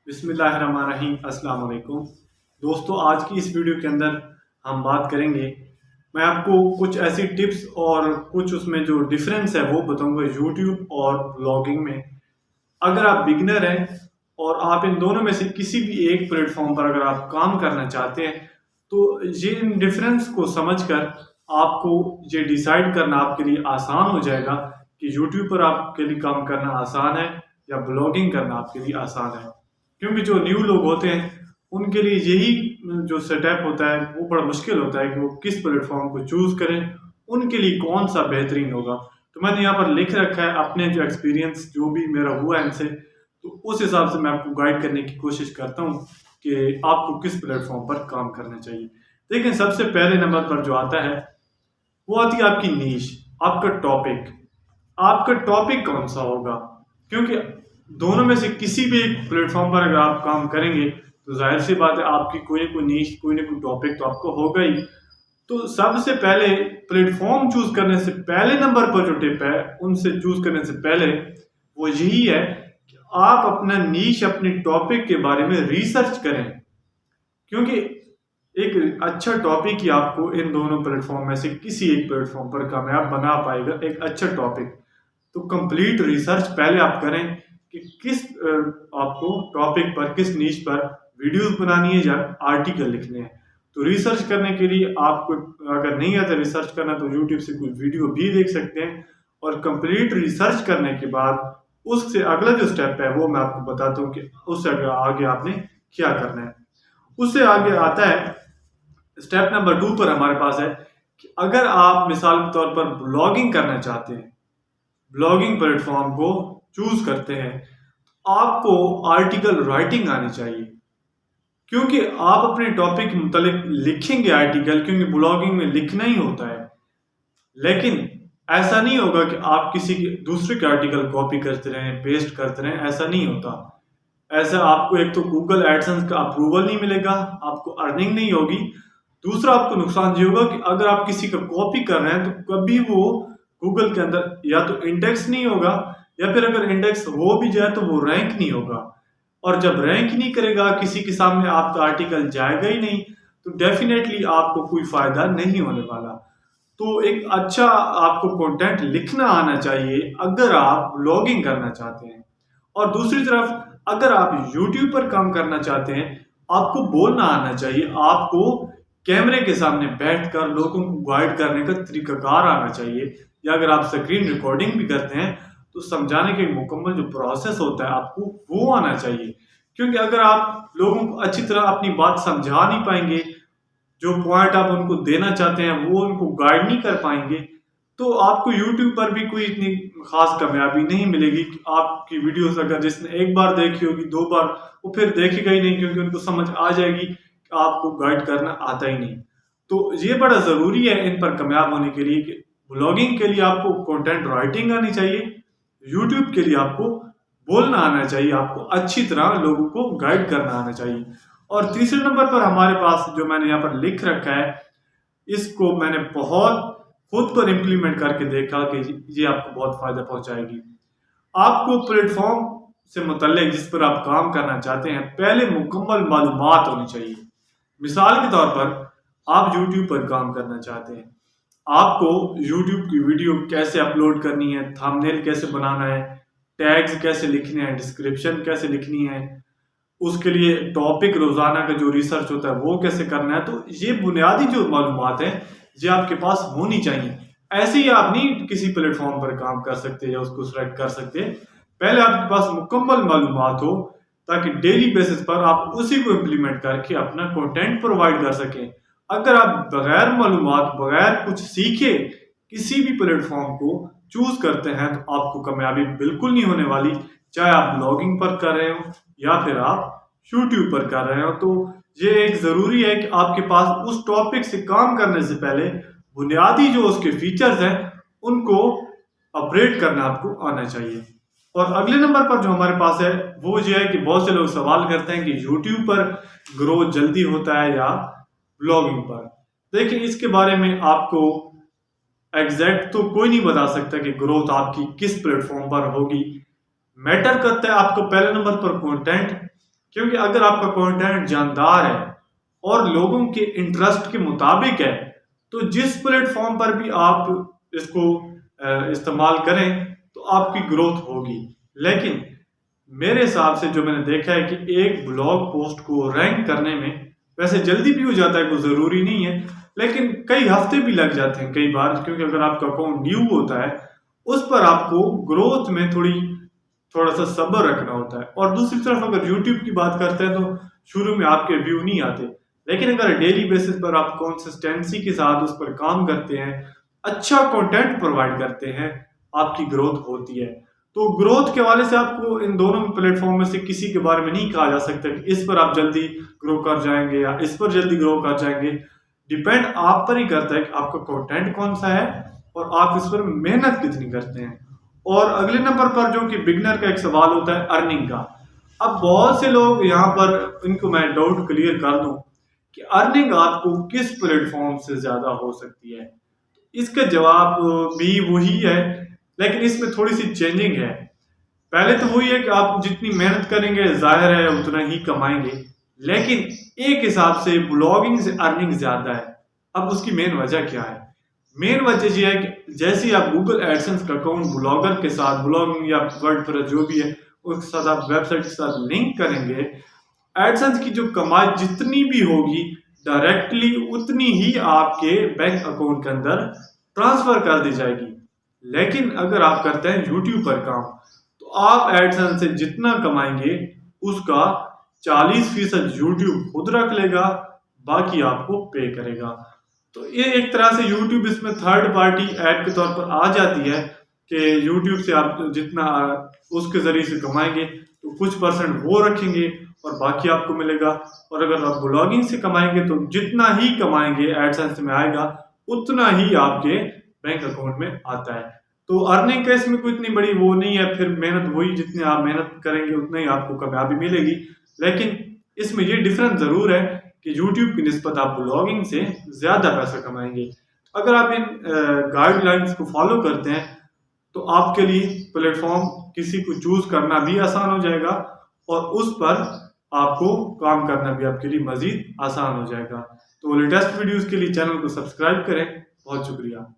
बिस्मिल्लाहिर्रहमानिर्रहीम। अस्सलाम वालेकुम दोस्तों, आज की इस वीडियो के अंदर हम बात करेंगे। मैं आपको कुछ ऐसी टिप्स और कुछ उसमें जो डिफरेंस है वो बताऊंगा यूट्यूब और ब्लॉगिंग में। अगर आप बिगनर हैं और आप इन दोनों में से किसी भी एक प्लेटफॉर्म पर अगर आप काम करना चाहते हैं तो ये इन डिफरेंस को समझकर आपको ये डिसाइड करना आपके लिए आसान हो जाएगा कि यूट्यूब पर आपके लिए काम करना आसान है या ब्लॉगिंग करना आपके लिए आसान है। क्योंकि जो न्यू लोग होते हैं उनके लिए यही जो सेटअप होता है वो बड़ा मुश्किल होता है कि वो किस प्लेटफॉर्म को चूज करें, उनके लिए कौन सा बेहतरीन होगा। तो मैंने यहाँ पर लिख रखा है अपने जो एक्सपीरियंस जो भी मेरा हुआ है इनसे, तो उस हिसाब से मैं आपको गाइड करने की कोशिश करता हूँ कि आपको किस प्लेटफॉर्म पर काम करना चाहिए। देखिए, सबसे पहले नंबर पर जो आता है वो आती है आपकी नीश, आपका टॉपिक। आपका टॉपिक कौन सा होगा, क्योंकि दोनों में से किसी भी एक प्लेटफॉर्म पर अगर आप काम करेंगे तो जाहिर सी बात है आपकी कोई ना कोई नीश, कोई ना कोई टॉपिक तो आपको होगा ही। तो सबसे पहले प्लेटफॉर्म चूज करने से पहले नंबर पर जो टिप है उनसे चूज करने से पहले वो यही है कि आप अपना नीश, अपने टॉपिक के बारे में रिसर्च करें। क्योंकि एक अच्छा टॉपिक ही आपको इन दोनों प्लेटफॉर्म में से किसी एक प्लेटफॉर्म पर कामयाब बना पाएगा। एक अच्छा टॉपिक तो कंप्लीट रिसर्च पहले आप करें कि किस आपको टॉपिक पर, किस नीश पर वीडियोस बनानी है या आर्टिकल लिखने हैं। तो रिसर्च करने के लिए आपको अगर नहीं आता रिसर्च करना तो यूट्यूब से कोई वीडियो भी देख सकते हैं। और कंप्लीट रिसर्च करने के बाद उससे अगला जो स्टेप है वो मैं आपको बताता हूँ कि उससे आगे आपने क्या करना है। उससे आगे आता है स्टेप नंबर 2 पर हमारे पास है कि अगर आप मिसाल के तौर पर ब्लॉगिंग करना चाहते हैं, ब्लॉगिंग प्लेटफॉर्म को चूज करते हैं, आपको आर्टिकल राइटिंग आनी चाहिए। क्योंकि आप अपने टॉपिक के मुतालिक लिखेंगे आर्टिकल, क्योंकि ब्लॉगिंग में लिखना ही होता है। लेकिन ऐसा नहीं होगा कि आप किसी दूसरे के आर्टिकल कॉपी करते रहें, पेस्ट करते रहें, ऐसा नहीं होता। ऐसा आपको एक तो गूगल एडसेंस का अप्रूवल नहीं मिलेगा, आपको अर्निंग नहीं होगी। दूसरा आपको नुकसान ये होगा कि अगर आप किसी का कॉपी कर रहे हैं तो कभी वो गूगल के अंदर या तो इंडेक्स नहीं होगा, या फिर अगर इंडेक्स हो भी जाए तो वो रैंक नहीं होगा। और जब रैंक नहीं करेगा, किसी के सामने आपका आर्टिकल जाएगा ही नहीं, तो डेफिनेटली आपको कोई फायदा नहीं होने वाला। तो एक अच्छा आपको कंटेंट लिखना आना चाहिए अगर आप ब्लॉगिंग करना चाहते हैं। और दूसरी तरफ अगर आप यूट्यूब पर काम करना चाहते हैं, आपको बोलना आना चाहिए। आपको कैमरे के सामने बैठकर लोगों को गाइड करने का तरीकाकार आना चाहिए। या अगर आप स्क्रीन रिकॉर्डिंग भी करते हैं तो समझाने के मुकम्मल जो प्रोसेस होता है आपको वो आना चाहिए। क्योंकि अगर आप लोगों को अच्छी तरह अपनी बात समझा नहीं पाएंगे, जो पॉइंट आप उनको देना चाहते हैं वो उनको गाइड नहीं कर पाएंगे, तो आपको यूट्यूब पर भी कोई इतनी खास कामयाबी नहीं मिलेगी। कि आपकी वीडियोस अगर जिसने एक बार देखी होगी, 2 बार, वो फिर देखेगा ही नहीं, क्योंकि उनको समझ आ जाएगी कि आपको गाइड करना आता ही नहीं। तो ये बड़ा ज़रूरी है इन पर कामयाब होने के लिए कि ब्लॉगिंग के लिए आपको कंटेंट राइटिंग आनी चाहिए, यूट्यूब के लिए आपको बोलना आना चाहिए, आपको अच्छी तरह लोगों को गाइड करना आना चाहिए। और तीसरे नंबर पर हमारे पास जो मैंने यहाँ पर लिख रखा है, इसको मैंने बहुत खुद पर इम्प्लीमेंट करके देखा कि ये आपको बहुत फायदा पहुंचाएगी। आपको प्लेटफॉर्म से मुतल्लिक जिस पर आप काम करना चाहते हैं पहले मुकम्मल मालूमात होनी चाहिए। मिसाल के तौर पर आप यूट्यूब पर काम करना चाहते हैं, आपको यूट्यूब की वीडियो कैसे अपलोड करनी है, थंबनेल कैसे बनाना है, टैग्स कैसे लिखने हैं, डिस्क्रिप्शन कैसे लिखनी है, उसके लिए टॉपिक रोजाना का जो रिसर्च होता है वो कैसे करना है। तो ये बुनियादी जो मालूमात है ये आपके पास होनी चाहिए। ऐसे ही आप नहीं किसी प्लेटफॉर्म पर काम कर सकते या उसको सेलेक्ट कर सकते, पहले आपके पास मुकम्मल मालूमात हो ताकि डेली बेसिस पर आप उसी को इम्प्लीमेंट करके अपना कंटेंट प्रोवाइड कर सकें। अगर आप बगैर मालूमात, बगैर कुछ सीखे किसी भी प्लेटफॉर्म को चूज करते हैं तो आपको कामयाबी बिल्कुल नहीं होने वाली। चाहे आप ब्लॉगिंग पर कर रहे हो या फिर आप यूट्यूब पर कर रहे हो। तो ये एक जरूरी है कि आपके पास उस टॉपिक से काम करने से पहले बुनियादी जो उसके फीचर्स हैं उनको ऑपरेट करना आपको आना चाहिए। और अगले नंबर पर जो हमारे पास है वो ये है कि बहुत से लोग सवाल करते हैं कि यूट्यूब पर ग्रोथ जल्दी होता है या ब्लॉगिंग पर। देखिए, इसके बारे में आपको एग्जैक्ट तो कोई नहीं बता सकता कि ग्रोथ आपकी किस प्लेटफॉर्म पर होगी। मैटर करता है आपको पहले नंबर पर कंटेंट, क्योंकि अगर आपका कंटेंट जानदार है और लोगों के इंटरेस्ट के मुताबिक है, तो जिस प्लेटफॉर्म पर भी आप इसको इस्तेमाल करें तो आपकी ग्रोथ होगी। लेकिन मेरे हिसाब से जो मैंने देखा है कि एक ब्लॉग पोस्ट को रैंक करने में वैसे जल्दी भी हो जाता है, कोई ज़रूरी नहीं है, लेकिन कई हफ्ते भी लग जाते हैं कई बार, क्योंकि अगर आपका अकाउंट न्यू होता है उस पर आपको ग्रोथ में थोड़ा सा सब्र रखना होता है। और दूसरी तरफ अगर यूट्यूब की बात करते हैं तो शुरू में आपके व्यू नहीं आते, लेकिन अगर डेली बेसिस पर आप कंसिस्टेंसी के साथ उस पर काम करते हैं, अच्छा कंटेंट प्रोवाइड करते हैं, आपकी ग्रोथ होती है। तो ग्रोथ के हवाले से आपको इन दोनों प्लेटफॉर्म में से किसी के बारे में नहीं कहा जा सकता कि इस पर आप जल्दी ग्रो कर जाएंगे या इस पर जल्दी ग्रो कर जाएंगे। डिपेंड आप पर ही करता है कि आपका कंटेंट कौन सा है और आप इस पर मेहनत कितनी करते हैं। और अगले नंबर पर जो कि बिगनर का एक सवाल होता है अर्निंग का। अब बहुत से लोग यहाँ पर, इनको मैं डाउट क्लियर कर दूं कि अर्निंग आपको किस प्लेटफॉर्म से ज्यादा हो सकती है। इसका जवाब भी वही है, लेकिन इसमें थोड़ी सी चेंजिंग है। पहले तो वही है कि आप जितनी मेहनत करेंगे जाहिर है उतना ही कमाएंगे, लेकिन एक हिसाब से ब्लॉगिंग से अर्निंग ज्यादा है। अब उसकी मेन वजह क्या है? मेन वजह यह है कि जैसे ही आप गूगल एडसेंस का अकाउंट ब्लॉगर के साथ, ब्लॉगिंग या वर्डप्रेस जो भी है उसके साथ आप वेबसाइट के साथ लिंक करेंगे, एडसेंस की जो कमाई जितनी भी होगी डायरेक्टली उतनी ही आपके बैंक अकाउंट के अंदर ट्रांसफर कर दी जाएगी। लेकिन अगर आप करते हैं यूट्यूब पर काम, तो आप एडसेंस से जितना कमाएंगे उसका 40% यूट्यूब खुद रख लेगा, बाकी आपको पे करेगा। तो ये एक तरह से यूट्यूब इसमें थर्ड पार्टी ऐड के तौर पर आ जाती है कि यूट्यूब से आप जितना उसके जरिए से कमाएंगे तो कुछ परसेंट वो रखेंगे और बाकी आपको मिलेगा। और अगर आप ब्लॉगिंग से कमाएंगे तो जितना ही कमाएंगे एडसेंस में आएगा उतना ही आपके बैंक अकाउंट में आता है। तो अर्निंग का इसमें कोई इतनी बड़ी वो नहीं है, फिर मेहनत वही, जितनी आप मेहनत करेंगे उतना ही आपको कामयाबी मिलेगी। लेकिन इसमें ये डिफरेंस जरूर है कि यूट्यूब की निस्बत आप ब्लॉगिंग से ज्यादा पैसा कमाएंगे। अगर आप इन गाइडलाइंस को फॉलो करते हैं तो आपके लिए प्लेटफॉर्म किसी को चूज करना भी आसान हो जाएगा और उस पर आपको काम करना भी आपके लिए मजीद आसान हो जाएगा। तो लेटेस्ट वीडियोस के लिए चैनल को सब्सक्राइब करें। बहुत शुक्रिया।